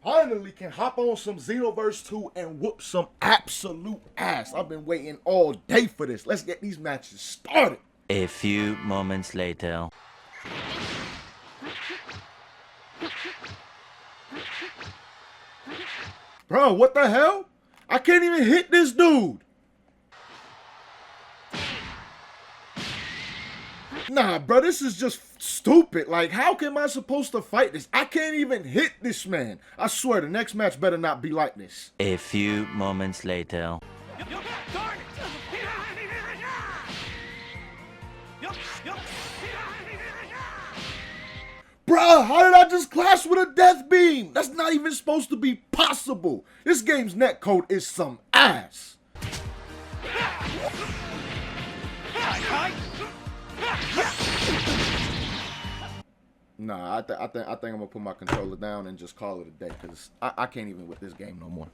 finally can hop on some Xenoverse 2 and whoop some absolute ass. I've been waiting all day for this. Let's get these matches started. A few moments later. Bro, what the hell? I can't even hit this dude. Nah, bro, this is just stupid. Like, how am I supposed to fight this? I can't even hit this man. I swear, the next match better not be like this. A few moments later. Bruh, how did I just clash with a death beam? That's not even supposed to be possible. This game's netcode is some ass. Nah, I think I'm gonna put my controller down and just call it a day, because I can't even with this game no more.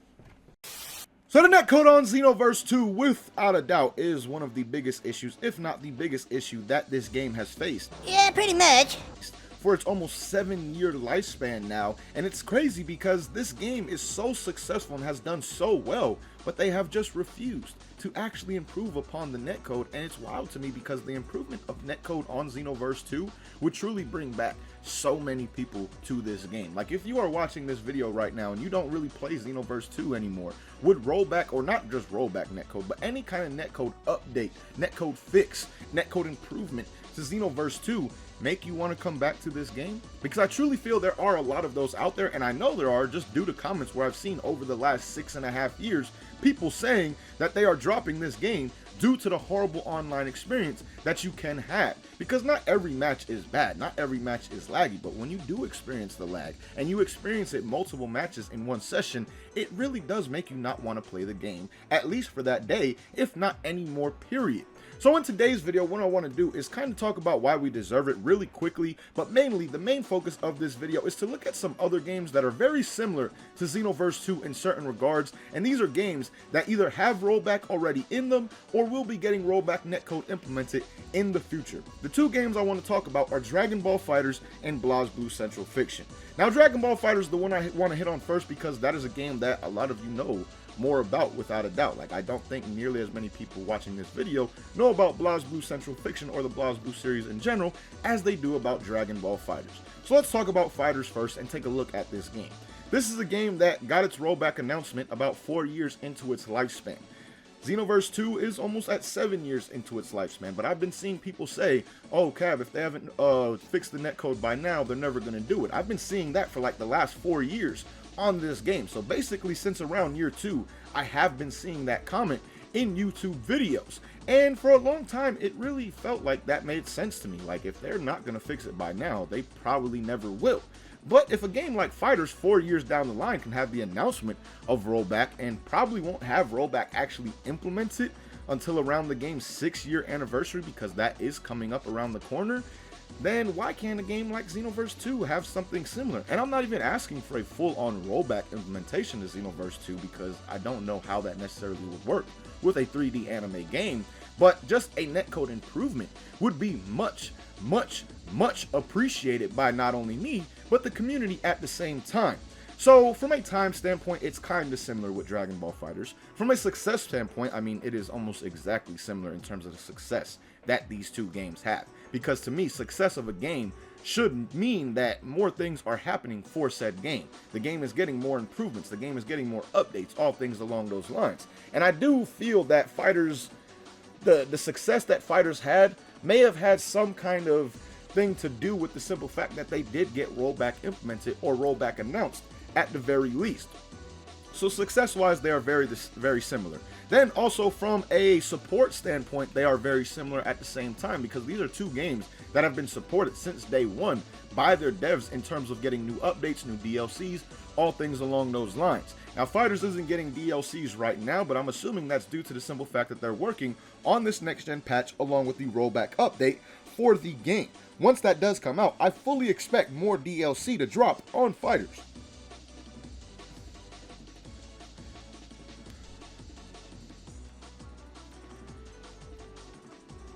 So the netcode on Xenoverse 2, without a doubt, is one of the biggest issues, if not the biggest issue that this game has faced. Yeah, pretty much. For its almost 7-year lifespan now, and it's crazy because this game is so successful and has done so well, but they have just refused to actually improve upon the netcode. And it's wild to me because the improvement of netcode on Xenoverse 2 would truly bring back so many people to this game. Like, if you are watching this video right now and you don't really play Xenoverse 2 anymore, would rollback, or not just rollback netcode, but any kind of netcode update, netcode fix, netcode improvement to Xenoverse 2 make you want to come back to this game? Because I truly feel there are a lot of those out there, and I know there are just due to comments where I've seen over the last 6.5 years people saying that they are dropping this game due to the horrible online experience that you can have. Because not every match is bad, not every match is laggy, but when you do experience the lag and you experience it multiple matches in one session, it really does make you not want to play the game, at least for that day, if not any more, period. So in today's video, what I want to do is kind of talk about why we deserve it really quickly, but mainly the main focus of this video is to look at some other games that are very similar to Xenoverse 2 in certain regards, and these are games that either have rollback already in them or will be getting rollback netcode implemented in the future. The two games I want to talk about are Dragon Ball FighterZ and BlazBlue Central Fiction. Now, Dragon Ball FighterZ is the one I want to hit on first because that is a game that a lot of you know more about, without a doubt. Like, I don't think nearly as many people watching this video know about BlazBlue Central Fiction or the BlazBlue series in general as they do about Dragon Ball FighterZ. So let's talk about FighterZ first and take a look at this game. This is a game that got its rollback announcement about 4 years into its lifespan. Xenoverse 2 is almost at 7 years into its lifespan, but I've been seeing people say, oh, Cav, if they haven't fixed the netcode by now, they're never going to do it. I've been seeing that for like the last 4 years on this game. So basically, since around year 2, I have been seeing that comment in YouTube videos. And for a long time, it really felt like that made sense to me. Like, if they're not going to fix it by now, they probably never will. But if a game like FighterZ 4 years down the line can have the announcement of rollback and probably won't have rollback actually implemented until around the game's 6-year anniversary, because that is coming up around the corner, then why can't a game like Xenoverse 2 have something similar? And I'm not even asking for a full-on rollback implementation to Xenoverse 2 because I don't know how that necessarily would work with a 3D anime game, but just a netcode improvement would be much, much, much appreciated by not only me, but the community at the same time. So from a time standpoint, it's kind of similar with Dragon Ball FighterZ. From a success standpoint, I mean, it is almost exactly similar in terms of the success that these two games have. Because to me, success of a game should mean that more things are happening for said game. The game is getting more improvements, the game is getting more updates, all things along those lines. And I do feel that FighterZ, the success that FighterZ had may have had some kind of thing to do with the simple fact that they did get rollback implemented or rollback announced at the very least. So success-wise, they are very similar. Then also from a support standpoint, they are very similar at the same time, because these are two games that have been supported since day one by their devs in terms of getting new updates, new DLCs, all things along those lines. Now, FighterZ isn't getting DLCs right now, but I'm assuming that's due to the simple fact that they're working on this next-gen patch along with the rollback update for the game. Once that does come out, I fully expect more DLC to drop on FighterZ.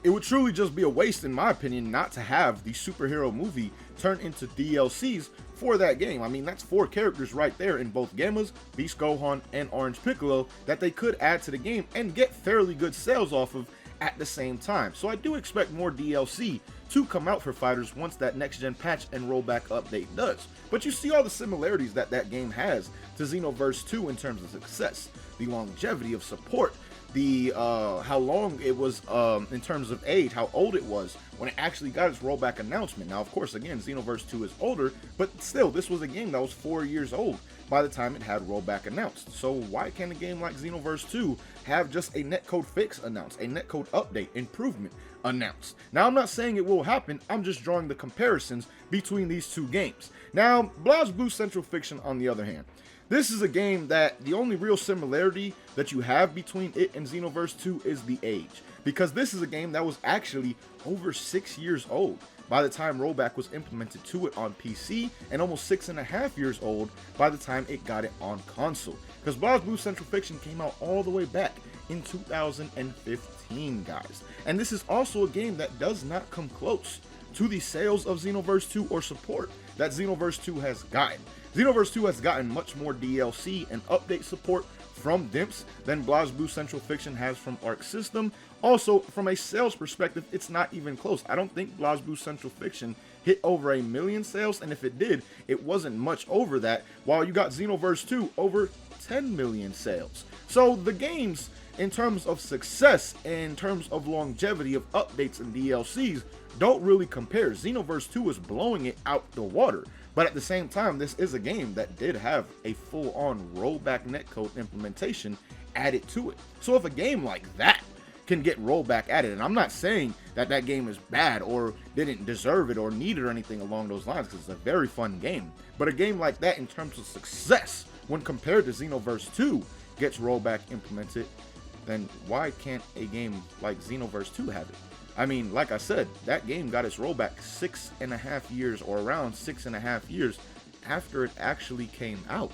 It would truly just be a waste, in my opinion, not to have the superhero movie turn into DLCs for that game. I mean, that's 4 characters right there in both Gammas, Beast Gohan, and Orange Piccolo that they could add to the game and get fairly good sales off of at the same time. So I do expect more DLC to come out for fighters once that next gen patch and rollback update does. But you see all the similarities that that game has to Xenoverse 2 in terms of success, the longevity of support, the how long it was in terms of age, how old it was when it actually got its rollback announcement. Now, of course, again, Xenoverse 2 is older, but still, this was a game that was 4 years old by the time it had rollback announced. So why can't a game like Xenoverse 2 have just a netcode fix announced, a netcode update, improvement announced? Now, I'm not saying it will happen, I'm just drawing the comparisons between these two games. Now, BlazBlue Central Fiction, on the other hand, this is a game that the only real similarity that you have between it and Xenoverse 2 is the age, because this is a game that was actually over 6 years old by the time rollback was implemented to it on PC, and almost 6.5 years old by the time it got it on console, because BlazBlue Central Fiction came out all the way back in 2015, guys. And this is also a game that does not come close to the sales of Xenoverse 2 or support that Xenoverse 2 has gotten. Xenoverse 2 has gotten much more DLC and update support from Dimps than BlazBlue Central Fiction has from Arc System. Also, from a sales perspective, it's not even close. I don't think BlazBlue Central Fiction hit over 1 million sales, and if it did, it wasn't much over that, while you got Xenoverse 2 over 10 million sales. So the games, in terms of success, in terms of longevity of updates and DLCs, don't really compare. Xenoverse 2 is blowing it out the water. But at the same time, this is a game that did have a full-on rollback netcode implementation added to it. So if a game like that can get rollback added, and I'm not saying that that game is bad or didn't deserve it or need it or anything along those lines, because it's a very fun game, but a game like that in terms of success when compared to Xenoverse 2 gets rollback implemented, then why can't a game like Xenoverse 2 have it? I mean, like I said, that game got its rollback 6.5 years, or around 6.5 years after it actually came out.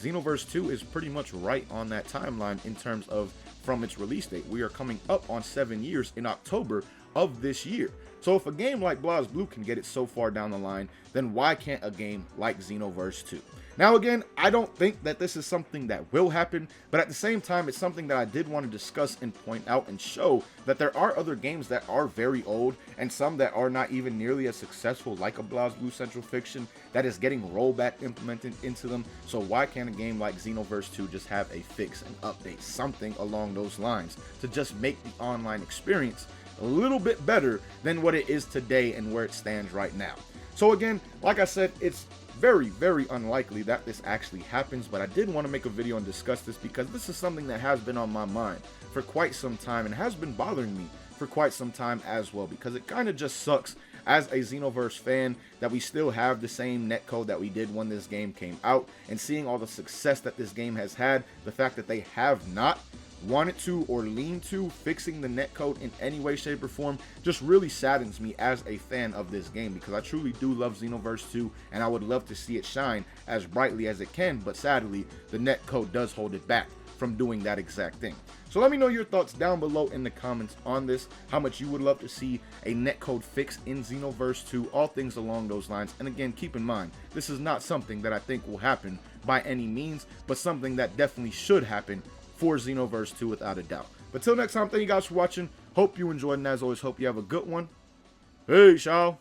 Xenoverse 2 is pretty much right on that timeline in terms of from its release date. We are coming up on 7 years in October of this year. So if a game like BlazBlue can get it so far down the line, then why can't a game like Xenoverse 2? Now again, I don't think that this is something that will happen, but at the same time, it's something that I did want to discuss and point out and show that there are other games that are very old, and some that are not even nearly as successful, like a BlazBlue Central Fiction, that is getting rollback implemented into them. So why can't a game like Xenoverse 2 just have a fix, an update, something along those lines to just make the online experience a little bit better than what it is today and where it stands right now? So again, like I said, it's very, very unlikely that this actually happens, but I did want to make a video and discuss this because this is something that has been on my mind for quite some time and has been bothering me for quite some time as well, because it kind of just sucks as a Xenoverse fan that we still have the same netcode that we did when this game came out, and seeing all the success that this game has had, the fact that they have not wanted to or lean to fixing the netcode in any way, shape, or form just really saddens me as a fan of this game, because I truly do love Xenoverse 2 and I would love to see it shine as brightly as it can, but sadly the netcode does hold it back from doing that exact thing. So let me know your thoughts down below in the comments on this, how much you would love to see a netcode fix in Xenoverse 2, all things along those lines. And again, keep in mind, this is not something that I think will happen by any means, but something that definitely should happen for Xenoverse 2 without a doubt. But till next time, thank you guys for watching. Hope you enjoyed, and as always, hope you have a good one. Peace, y'all.